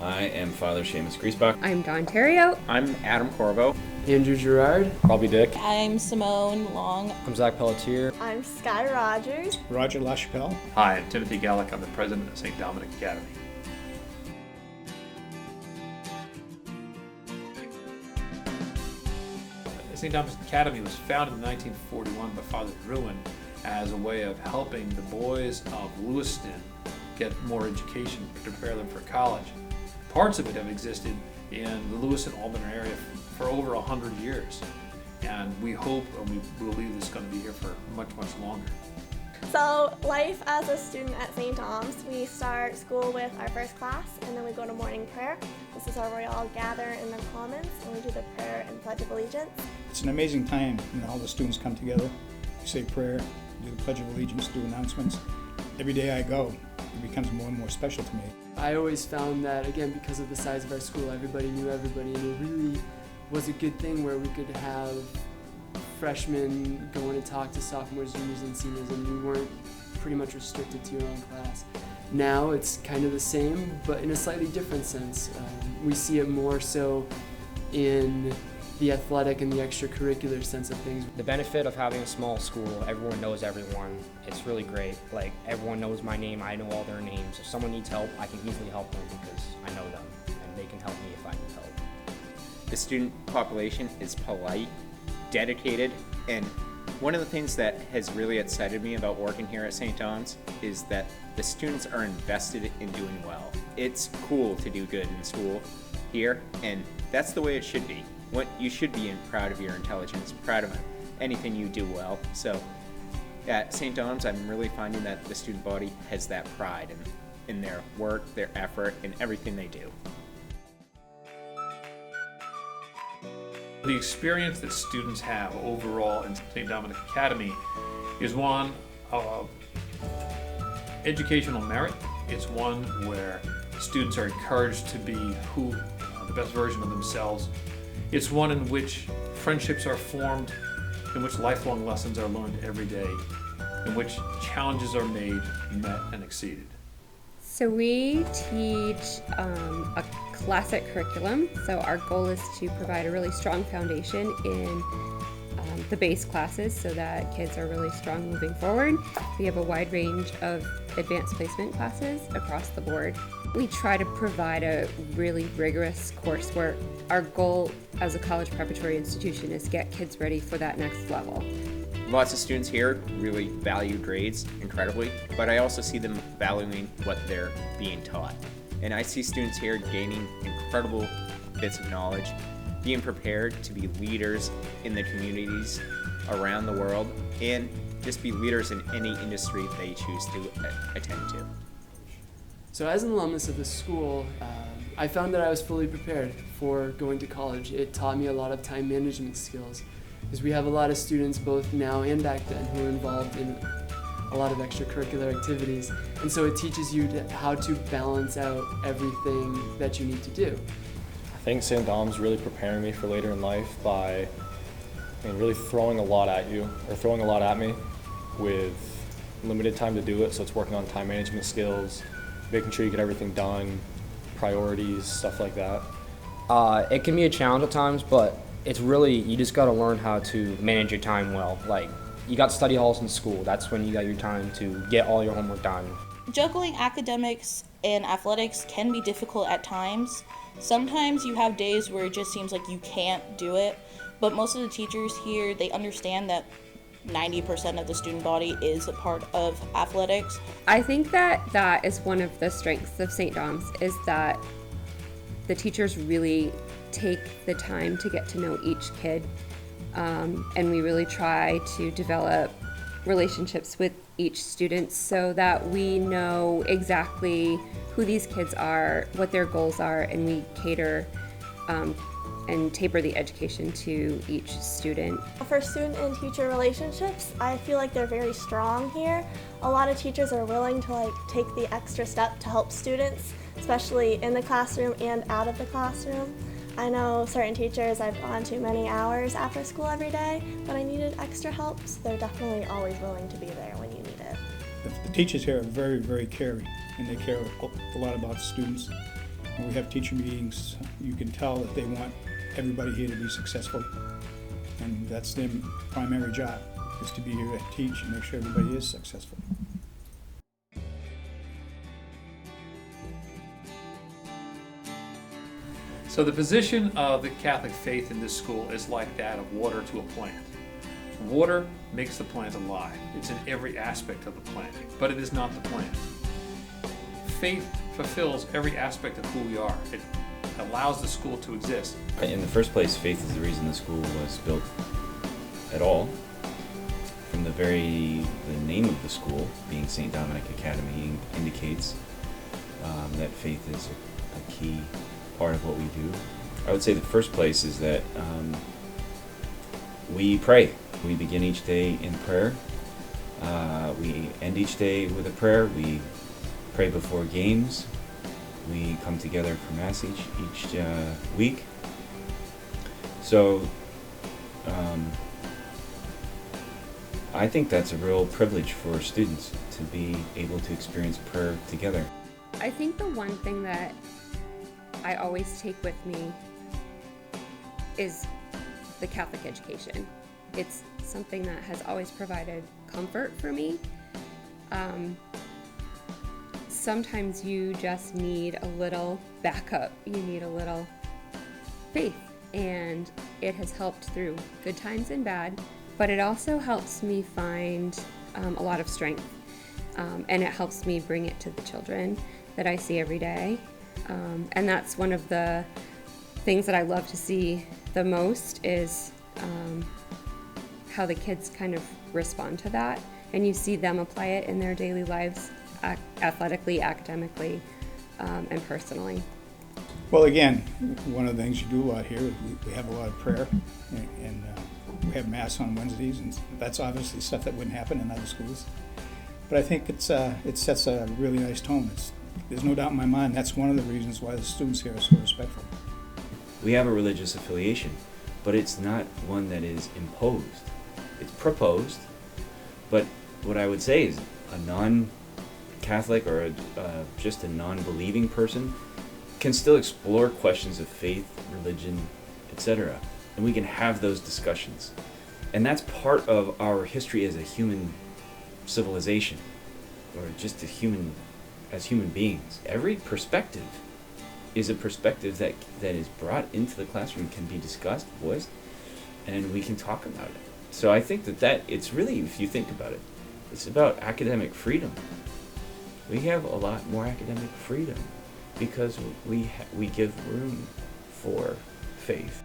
I am Father Seamus Griesbach. I'm Theriault. I'm Adam Corriveau. Andrew Girouard. Robbie Dick. I'm Simone Long. I'm Zackary Pelletier. I'm Skye Rogers. Roger Lachappelle. Hi, I'm Timothy Gallic. I'm the president of St. Dominic Academy. St. Dominic Academy was founded in 1941 by Father Drouin as a way of helping the boys of Lewiston get more education to prepare them for college. Parts of it have existed in the Lewiston-Albany area for over 100 years, and we hope and we believe it's going to be here for much, much longer. So, life as a student at St. Dom's, we start school with our first class, and then we go to morning prayer. This is where we all gather in the commons, and we do the prayer and Pledge of Allegiance. It's an amazing time, all the students come together, we say prayer, do the Pledge of Allegiance, do announcements. Every day I go, it becomes more and more special to me. I always found that, again, because of the size of our school, everybody knew everybody, and it really was a good thing where we could have freshmen going to talk to sophomores, juniors, and seniors, and you weren't pretty much restricted to your own class. Now it's kind of the same, but in a slightly different sense. We see it more so in the athletic and the extracurricular sense of things. The benefit of having a small school, everyone knows everyone. It's really great. Like, everyone knows my name, I know all their names. If someone needs help, I can easily help them because I know them, and they can help me if I need help. The student population is polite, dedicated, and one of the things that has really excited me about working here at St. Dom's is that the students are invested in doing well. It's cool to do good in school here, and that's the way it should be. What you should be proud of your intelligence, proud of anything you do well. So at St. Dom's, I'm really finding that the student body has that pride in their work, their effort, and everything they do. The experience that students have overall in St. Dominic Academy is one of educational merit. It's one where students are encouraged to be the best version of themselves. It's one in which friendships are formed, in which lifelong lessons are learned every day, in which challenges are made, met, and exceeded. So we teach a classic curriculum. So our goal is to provide a really strong foundation in the base classes so that kids are really strong moving forward. We have a wide range of advanced placement classes across the board. We try to provide a really rigorous coursework. Our goal as a college preparatory institution is to get kids ready for that next level. Lots of students here really value grades incredibly, but I also see them valuing what they're being taught. And I see students here gaining incredible bits of knowledge, being prepared to be leaders in the communities around the world, and just be leaders in any industry they choose to attend to. So as an alumnus of the school, I found that I was fully prepared for going to college. It taught me a lot of time management skills, because we have a lot of students both now and back then who are involved in a lot of extracurricular activities, and so it teaches you how to balance out everything that you need to do. I think St. Dom's really preparing me for later in life by really throwing a lot at you, or throwing a lot at me with limited time to do it, so it's working on time management skills, making sure you get everything done, priorities, stuff like that. It can be a challenge at times, but it's really, you just got to learn how to manage your time well. Like, you got study halls in school. That's when you got your time to get all your homework done. Juggling academics and athletics can be difficult at times. Sometimes you have days where it just seems like you can't do it, but most of the teachers here, they understand that 90% of the student body is a part of athletics. I think that is one of the strengths of St. Dom's, is that the teachers really take the time to get to know each kid, and we really try to develop relationships with each student so that we know exactly who these kids are, what their goals are, and we cater and taper the education to each student. For student and teacher relationships, I feel like they're very strong here. A lot of teachers are willing to take the extra step to help students, especially in the classroom and out of the classroom. I know certain teachers I've gone to many hours after school every day when I needed extra help, so they're definitely always willing to be there when you need it. The teachers here are very, very caring, and they care a lot about the students. when we have teacher meetings, you can tell that they want everybody here to be successful. And that's their primary job, is to be here to teach and make sure everybody is successful. So the position of the Catholic faith in this school is like that of water to a plant. Water makes the plant alive. It's in every aspect of the plant, but it is not the plant. Faith fulfills every aspect of who we are. It allows the school to exist. In the first place, faith is the reason the school was built at all. From the name of the school, being St. Dominic Academy, indicates that faith is a key part of what we do. I would say the first place is that we pray. We begin each day in prayer. We end each day with a prayer. We pray before games. We come together for Mass each week. So I think that's a real privilege for students to be able to experience prayer together. I think the one thing that I always take with me is the Catholic education. It's something that has always provided comfort for me. Sometimes you just need a little backup. You need a little faith, and it has helped through good times and bad, but it also helps me find a lot of strength, and it helps me bring it to the children that I see every day. And that's one of the things that I love to see the most is how the kids kind of respond to that, and you see them apply it in their daily lives, athletically, academically, and personally. Well, again, one of the things you do a lot here is we have a lot of prayer, and we have Mass on Wednesdays, and that's obviously stuff that wouldn't happen in other schools. But I think it sets a really nice tone. There's no doubt in my mind that's one of the reasons why the students here are so respectful. We have a religious affiliation, but it's not one that is imposed. It's proposed, but what I would say is a non-Catholic or just a non-believing person can still explore questions of faith, religion, etc. And we can have those discussions. And that's part of our history as a human civilization, or just as human beings. Every perspective is a perspective that is brought into the classroom, can be discussed, voiced, and we can talk about it. So I think that it's really, if you think about it, it's about academic freedom. We have a lot more academic freedom because we give room for faith.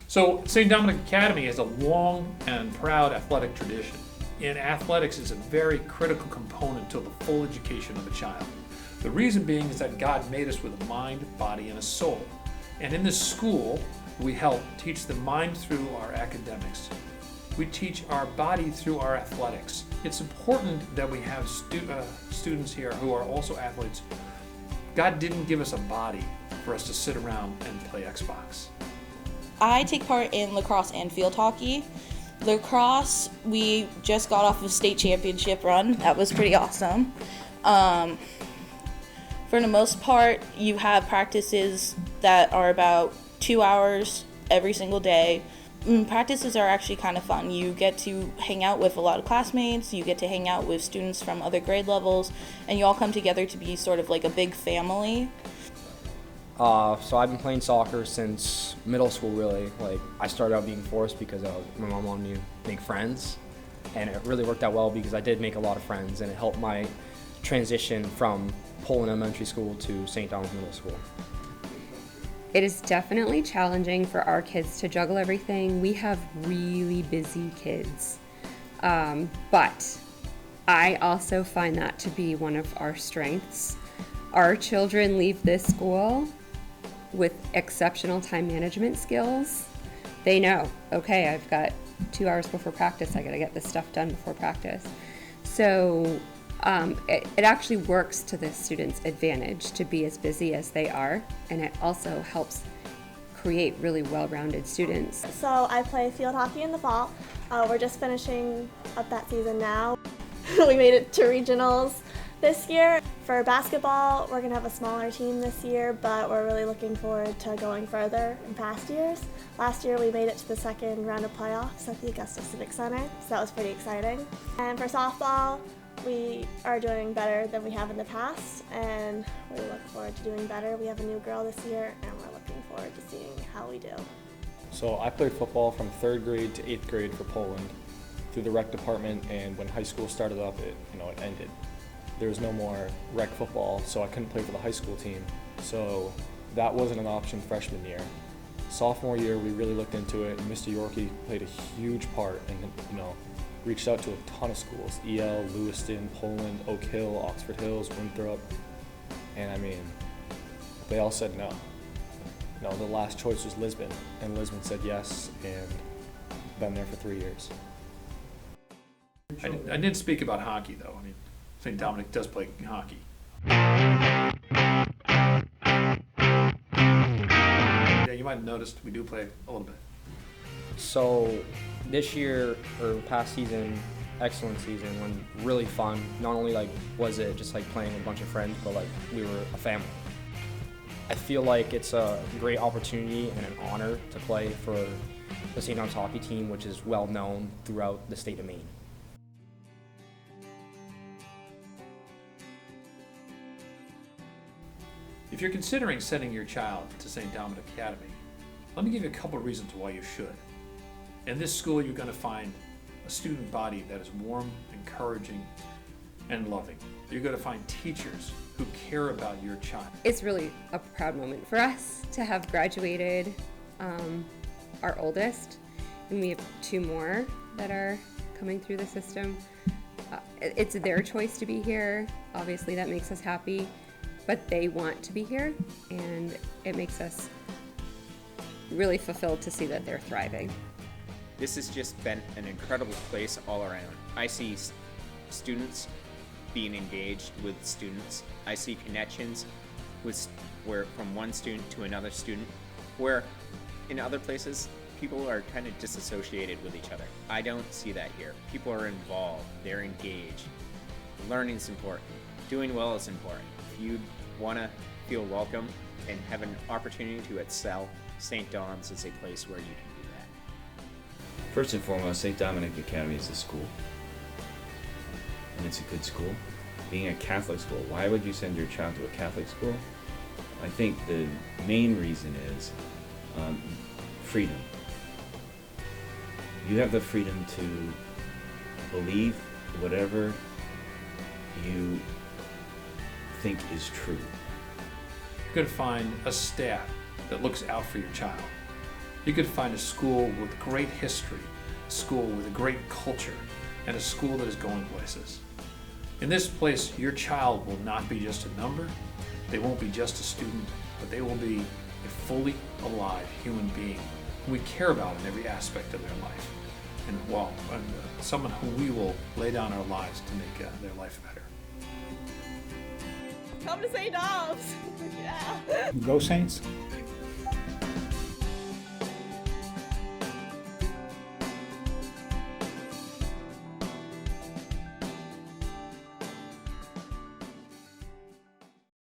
So St. Dominic Academy has a long and proud athletic tradition. In athletics is a very critical component to the full education of a child. The reason being is that God made us with a mind, body, and a soul. And in this school, we help teach the mind through our academics. We teach our body through our athletics. It's important that we have students here who are also athletes. God didn't give us a body for us to sit around and play Xbox. I take part in lacrosse and field hockey. Lacrosse, we just got off a state championship run. That was pretty awesome. For the most part, you have practices that are about 2 hours every single day. Practices are actually kind of fun. You get to hang out with a lot of classmates, you get to hang out with students from other grade levels, and you all come together to be sort of like a big family. So I've been playing soccer since middle school, really. Like, I started out being forced because my mom wanted me to make friends, and it really worked out well because I did make a lot of friends, and it helped my transition from Poland Elementary School to St. Dominic Middle School. It is definitely challenging for our kids to juggle everything. We have really busy kids, but I also find that to be one of our strengths. Our children leave this school with exceptional time management skills. They know, okay, I've got 2 hours before practice, I gotta get this stuff done before practice. So it actually works to the students' advantage to be as busy as they are, and it also helps create really well-rounded students. So I play field hockey in the fall. We're just finishing up that season now. we made it to regionals this year. For basketball, we're going to have a smaller team this year, but we're really looking forward to going further in past years. Last year we made it to the second round of playoffs at the Augusta Civic Center, so that was pretty exciting. And for softball, we are doing better than we have in the past, and we look forward to doing better. We have a new girl this year, and we're looking forward to seeing how we do. So I played football from 3rd grade to 8th grade for Poland through the rec department, and when high school started up, it ended. There was no more rec football, so I couldn't play for the high school team. So that wasn't an option freshman year. Sophomore year, we really looked into it, and Mr. Yorkie played a huge part and, reached out to a ton of schools, EL, Lewiston, Poland, Oak Hill, Oxford Hills, Winthrop, and they all said no. No, the last choice was Lisbon, and Lisbon said yes, and been there for 3 years. I didn't speak about hockey, though. St. Dominic does play hockey. Yeah, you might have noticed we do play a little bit. So this year, or past season, excellent season, when really fun. Not only was it just playing with a bunch of friends, but we were a family. I feel like it's a great opportunity and an honor to play for the St. Dom's hockey team, which is well known throughout the state of Maine. If you're considering sending your child to St. Dominic Academy, let me give you a couple of reasons why you should. In this school, you're going to find a student body that is warm, encouraging, and loving. You're going to find teachers who care about your child. It's really a proud moment for us to have graduated our oldest, and we have 2 more that are coming through the system. It's their choice to be here. Obviously, that makes us happy, but they want to be here, and it makes us really fulfilled to see that they're thriving. This has just been an incredible place all around. I see students being engaged with students. I see connections from one student to another student, where in other places, people are kind of disassociated with each other. I don't see that here. People are involved, they're engaged. Learning's important. Doing well is important. If you want to feel welcome and have an opportunity to excel, St. Dom's is a place where you can do that. First and foremost, St. Dominic Academy is a school, and it's a good school. Being a Catholic school, why would you send your child to a Catholic school? I think the main reason is freedom. You have the freedom to believe whatever you think is true. You could find a staff that looks out for your child. You could find a school with great history, a school with a great culture, and a school that is going places. In this place, your child will not be just a number, they won't be just a student, but they will be a fully alive human being who we care about in every aspect of their life, and someone who we will lay down our lives to make their life better. Come to St. Dom's! Yeah! Go Saints!